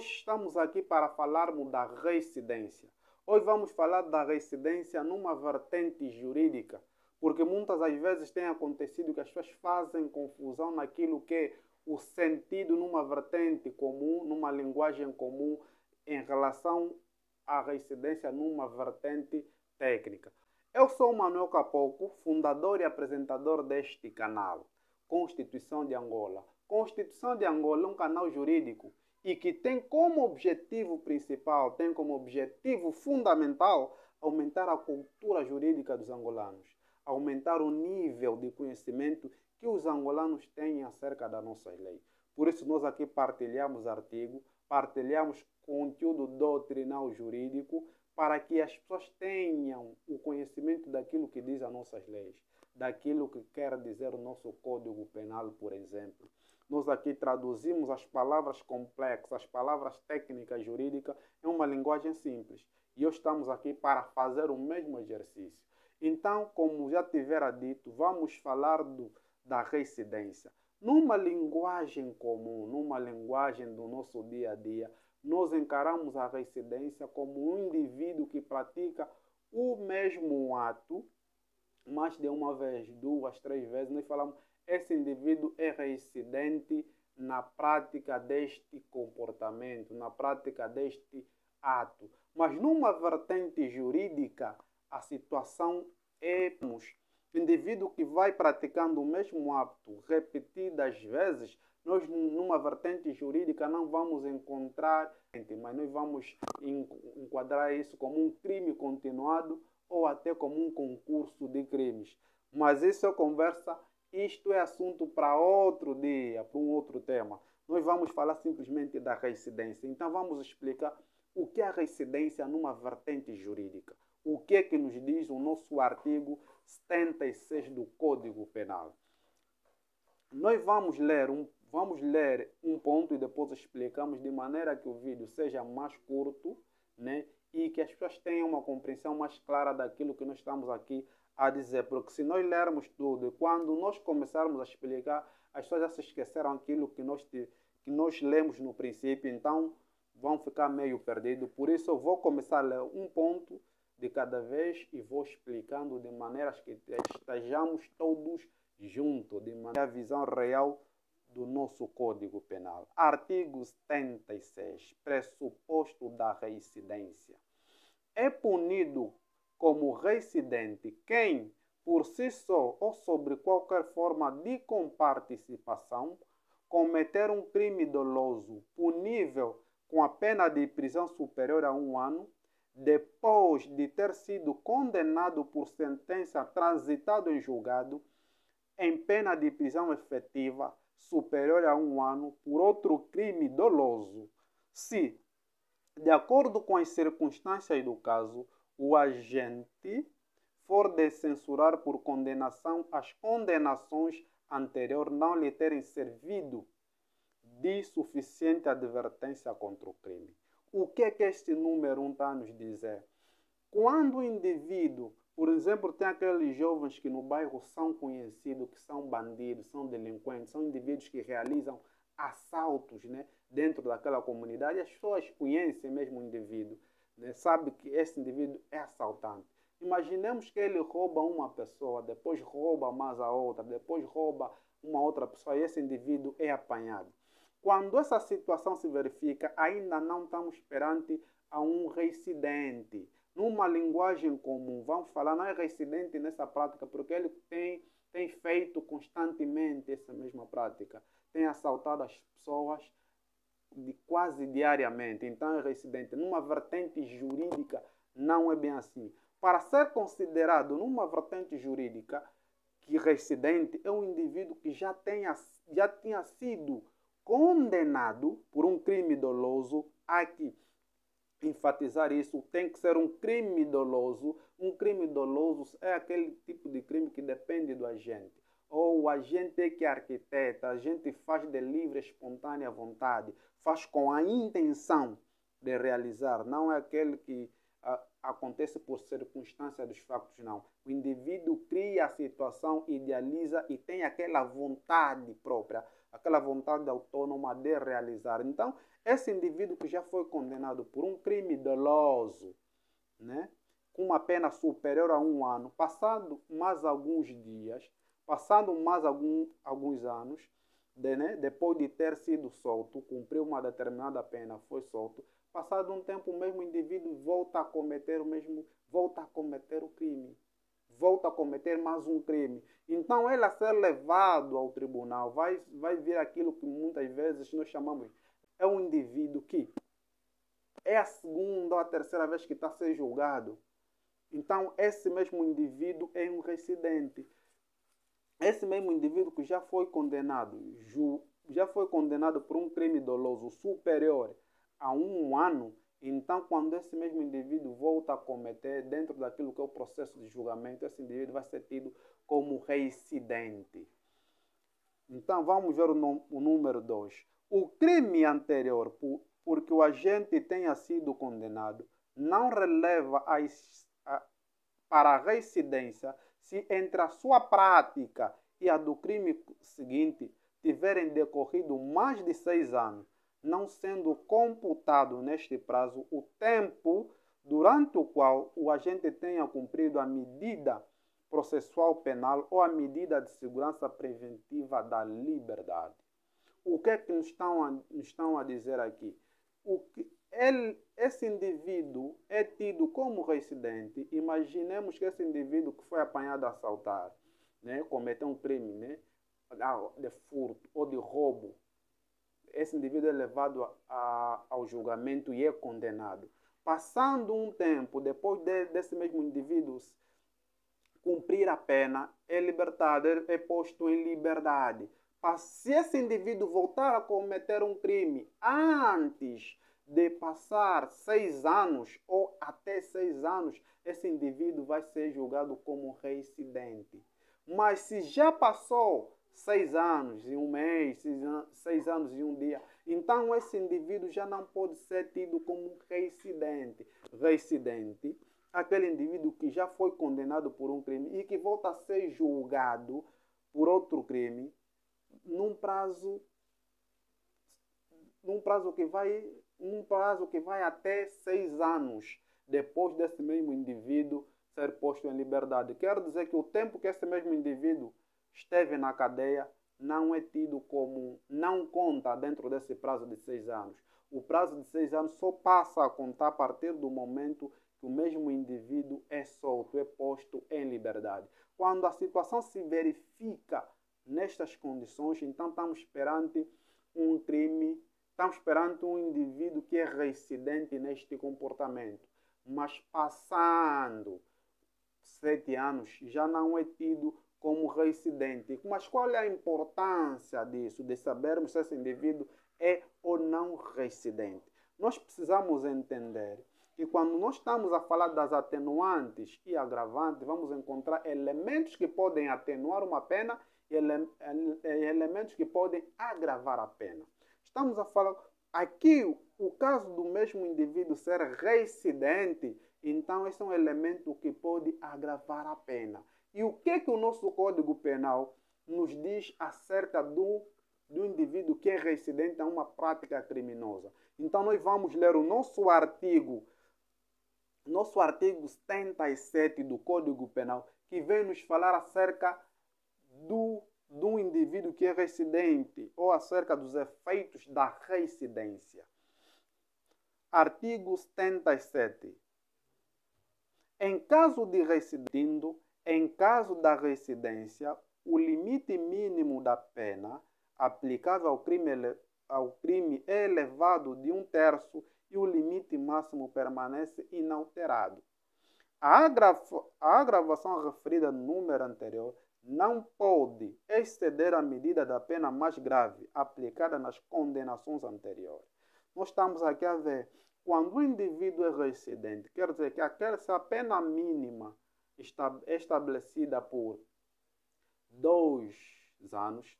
Hoje estamos aqui para falarmos da reincidência. Hoje vamos falar da reincidência numa vertente jurídica, porque muitas das vezes tem acontecido que as pessoas fazem confusão naquilo que é o sentido numa vertente comum, numa linguagem comum, em relação à reincidência numa vertente técnica. Eu sou o Manuel Capoco, fundador e apresentador deste canal, Constituição de Angola. Constituição de Angola é um canal jurídico e que tem como objetivo principal, tem como objetivo fundamental aumentar a cultura jurídica dos angolanos, aumentar o nível de conhecimento que os angolanos têm acerca das nossas leis. Por isso nós aqui partilhamos artigos, partilhamos conteúdo doutrinal jurídico para que as pessoas tenham o conhecimento daquilo que diz as nossas leis, daquilo que quer dizer o nosso Código Penal, por exemplo. Nós aqui traduzimos as palavras complexas, as palavras técnicas jurídicas em uma linguagem simples. E hoje estamos aqui para fazer o mesmo exercício. Então, como já tivera dito, vamos falar da reincidência. Numa linguagem comum, numa linguagem do nosso dia a dia, nós encaramos a reincidência como um indivíduo que pratica o mesmo ato mais de uma vez, duas, três vezes. Nós falamos esse indivíduo é reincidente na prática deste comportamento, na prática deste ato. Mas numa vertente jurídica, a situação é o indivíduo que vai praticando o mesmo ato repetidas vezes. Nós, numa vertente jurídica, não vamos encontrar, mas nós vamos enquadrar isso como um crime continuado ou até como um concurso de crimes. Mas isso é conversa, isto é assunto para outro dia, para um outro tema. Nós vamos falar simplesmente da reincidência. Então vamos explicar o que é a reincidência numa vertente jurídica. O que é que nos diz o nosso artigo 76 do Código Penal. Nós vamos ler um ponto e depois explicamos de maneira que o vídeo seja mais curto, né? E que as pessoas tenham uma compreensão mais clara daquilo que nós estamos aqui a dizer. Porque se nós lermos tudo e quando nós começarmos a explicar, as pessoas já se esqueceram aquilo que nós lemos no princípio, então vão ficar meio perdidos. Por isso eu vou começar a ler um ponto de cada vez e vou explicando de maneiras que estejamos todos juntos, de maneira a visão real do nosso Código Penal. Artigo 76. Pressuposto da reincidência. É punido como reincidente quem, por si só ou sobre qualquer forma de comparticipação, cometer um crime doloso punível com a pena de prisão superior a 1 ano, depois de ter sido condenado por sentença transitada em julgado, em pena de prisão efetiva superior a 1 ano por outro crime doloso, se, de acordo com as circunstâncias do caso, o agente for de censurar por condenação as condenações anteriores não lhe terem servido de suficiente advertência contra o crime. O que é que este número 1 está a nos dizer? Quando o indivíduo, por exemplo, tem aqueles jovens que no bairro são conhecidos, que são bandidos, são delinquentes, são indivíduos que realizam assaltos, né, dentro daquela comunidade, as pessoas conhecem mesmo o indivíduo, né, sabe que esse indivíduo é assaltante. Imaginemos que ele rouba uma pessoa, depois rouba mais a outra, depois rouba uma outra pessoa e esse indivíduo é apanhado. Quando essa situação se verifica, ainda não estamos perante a um reincidente. Numa linguagem comum, vamos falar, não é reincidente nessa prática, porque ele tem feito constantemente essa mesma prática. Tem assaltado as pessoas quase diariamente, então é reincidente. Numa vertente jurídica, não é bem assim. Para ser considerado numa vertente jurídica, que reincidente é um indivíduo que já tinha sido condenado por um crime doloso. Aqui, enfatizar isso, tem que ser um crime doloso. Um crime doloso é aquele tipo de crime que depende do agente. Ou o agente é que arquiteta, a gente faz de livre, espontânea vontade, faz com a intenção de realizar, não é aquele que acontece por circunstância dos factos, não. O indivíduo cria a situação, idealiza e tem aquela vontade própria aquela vontade autônoma de realizar. Então, esse indivíduo que já foi condenado por um crime doloso, né, com uma pena superior a 1 ano, passado mais alguns dias, passando mais alguns anos, depois de ter sido solto, cumpriu uma determinada pena, foi solto, passado um tempo o mesmo indivíduo volta a cometer o crime, volta a cometer mais um crime. Então ele a ser levado ao tribunal vai vir aquilo que muitas vezes nós chamamos, é um indivíduo que é a segunda ou a terceira vez que está a ser julgado. Então esse mesmo indivíduo é um reincidente. Esse mesmo indivíduo que já foi condenado por um crime doloso superior a 1 ano, então quando esse mesmo indivíduo volta a cometer dentro daquilo que é o processo de julgamento, esse indivíduo vai ser tido como reincidente. Então vamos ver o número 2. O crime anterior, porque o agente tenha sido condenado, não releva para a reincidência se entre a sua prática e a do crime seguinte tiverem decorrido mais de 6 anos, não sendo computado neste prazo o tempo durante o qual o agente tenha cumprido a medida processual penal ou a medida de segurança preventiva da liberdade. O que é que nos estão a dizer aqui? Esse indivíduo é tido como reincidente. Imaginemos que esse indivíduo que foi apanhado a assaltar, né, cometeu um crime, né, de furto ou de roubo. Esse indivíduo é levado ao julgamento e é condenado. Passando um tempo, depois desse mesmo indivíduo cumprir a pena, é libertado, é posto em liberdade. Se esse indivíduo voltar a cometer um crime antes de passar 6 anos ou até 6 anos, esse indivíduo vai ser julgado como reincidente. Mas se já passou 6 anos e 1 mês, 6 anos e 1 dia, então esse indivíduo já não pode ser tido como reincidente. Reincidente, aquele indivíduo que já foi condenado por um crime e que volta a ser julgado por outro crime num prazo que vai até 6 anos depois desse mesmo indivíduo ser posto em liberdade. Quero dizer que o tempo que esse mesmo indivíduo esteve na cadeia não é tido como, não conta dentro desse prazo de 6 anos. O prazo de 6 anos só passa a contar a partir do momento que o mesmo indivíduo é solto, é posto em liberdade. Quando a situação se verifica nestas condições, então estamos perante um crime, estamos perante um indivíduo que é reincidente neste comportamento. Mas passando 7 anos, já não é tido como reincidente. Mas qual é a importância disso, de sabermos se esse indivíduo é ou não reincidente? Nós precisamos entender que quando nós estamos a falar das atenuantes e agravantes, vamos encontrar elementos que podem atenuar uma pena e elementos que podem agravar a pena. Estamos a falar aqui, o caso do mesmo indivíduo ser reincidente, então esse é um elemento que pode agravar a pena. E o que o nosso Código Penal nos diz acerca do indivíduo que é reincidente a uma prática criminosa? Então nós vamos ler o nosso artigo 77 do Código Penal, que vem nos falar acerca do indivíduo que é reincidente ou acerca dos efeitos da reincidência. Artigo 77. Em caso da reincidência, o limite mínimo da pena aplicável ao crime é elevado de 1/3 e o limite máximo permanece inalterado. A agravação referida no número anterior não pode exceder a medida da pena mais grave aplicada nas condenações anteriores. Nós estamos aqui a ver, quando o indivíduo é reincidente, quer dizer que essa pena mínima é estabelecida por 2 anos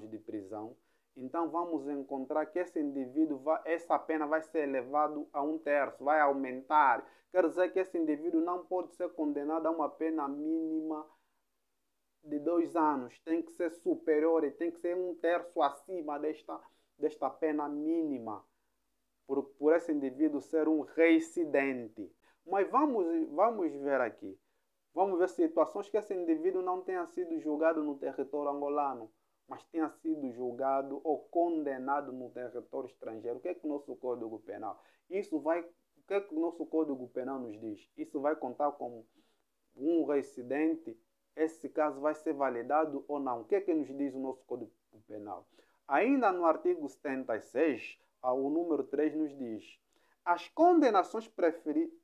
de prisão, então vamos encontrar que esse indivíduo, essa pena vai ser elevada a 1/3, vai aumentar. Quer dizer que esse indivíduo não pode ser condenado a uma pena mínima de 2 anos tem que ser superior e tem que ser 1/3 acima desta pena mínima por esse indivíduo ser um reincidente. Mas vamos ver aqui. Vamos ver situações que esse indivíduo não tenha sido julgado no território angolano, mas tenha sido julgado ou condenado no território estrangeiro. O que é que o nosso Código Penal? O que é que o nosso Código Penal nos diz? Isso vai contar como um reincidente? Esse caso vai ser validado ou não? O que é que nos diz o nosso Código Penal? Ainda no artigo 76, o número 3 nos diz: as condenações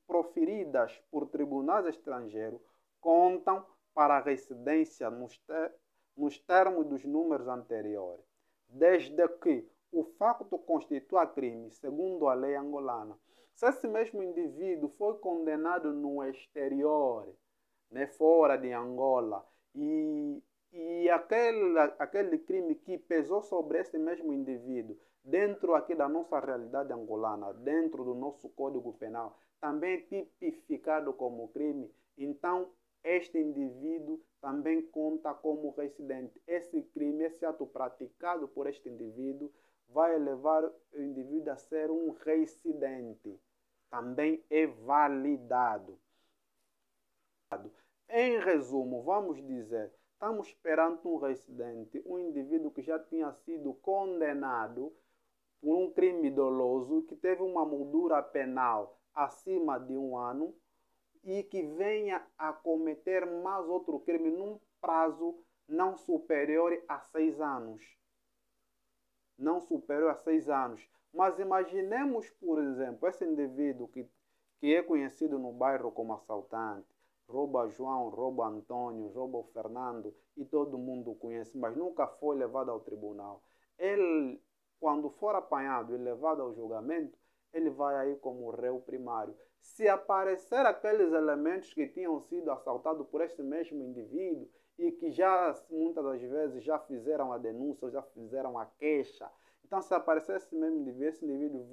proferidas por tribunais estrangeiros contam para a reincidência nos termos dos números anteriores, desde que o facto constitua crime, segundo a lei angolana. Se esse mesmo indivíduo foi condenado no exterior, né, fora de Angola, e aquele crime que pesou sobre esse mesmo indivíduo, dentro aqui da nossa realidade angolana, dentro do nosso Código Penal, também tipificado como crime, então este indivíduo também conta como reincidente. Esse crime, esse ato praticado por este indivíduo, vai levar o indivíduo a ser um reincidente. Também é validado. Em resumo, vamos dizer, estamos perante um reincidente, um indivíduo que já tinha sido condenado por um crime doloso, que teve uma moldura penal acima de 1 ano e que venha a cometer mais outro crime num prazo não superior a 6 anos. Não superior a 6 anos. Mas imaginemos, por exemplo, esse indivíduo que é conhecido no bairro como assaltante, rouba João, rouba Antônio, rouba o Fernando, e todo mundo o conhece, mas nunca foi levado ao tribunal. Ele, quando for apanhado e levado ao julgamento, ele vai aí como réu primário. Se aparecer aqueles elementos que tinham sido assaltados por este mesmo indivíduo e que já, muitas das vezes, já fizeram a denúncia, já fizeram a queixa, então se aparecer esse indivíduo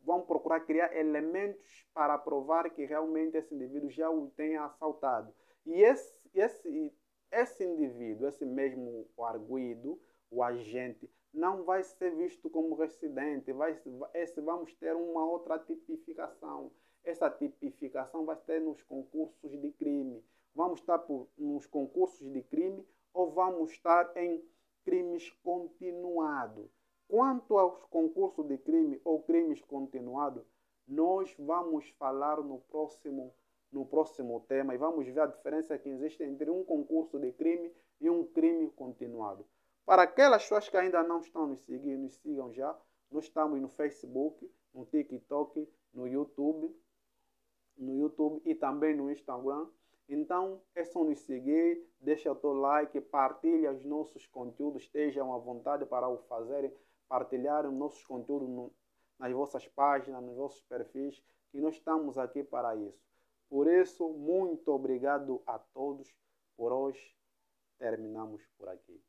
vão procurar criar elementos para provar que realmente esse indivíduo já o tenha assaltado. E esse indivíduo, esse mesmo arguido, o agente, não vai ser visto como reincidente. Vamos ter uma outra tipificação. Essa tipificação vai ter nos concursos de crime. Vamos estar nos concursos de crime ou vamos estar em crimes continuados. Quanto aos concursos de crime ou crimes continuados, nós vamos falar no próximo tema e vamos ver a diferença que existe entre um concurso de crime e um crime continuado. Para aquelas pessoas que ainda não estão nos seguindo, nos sigam já. Nós estamos no Facebook, no TikTok, no YouTube e também no Instagram. Então, é só nos seguir, deixa o teu like, partilha os nossos conteúdos, estejam à vontade para o fazerem, partilharem nossos conteúdos nas vossas páginas, nos vossos perfis, que nós estamos aqui para isso. Por isso, muito obrigado a todos. Por hoje, terminamos por aqui.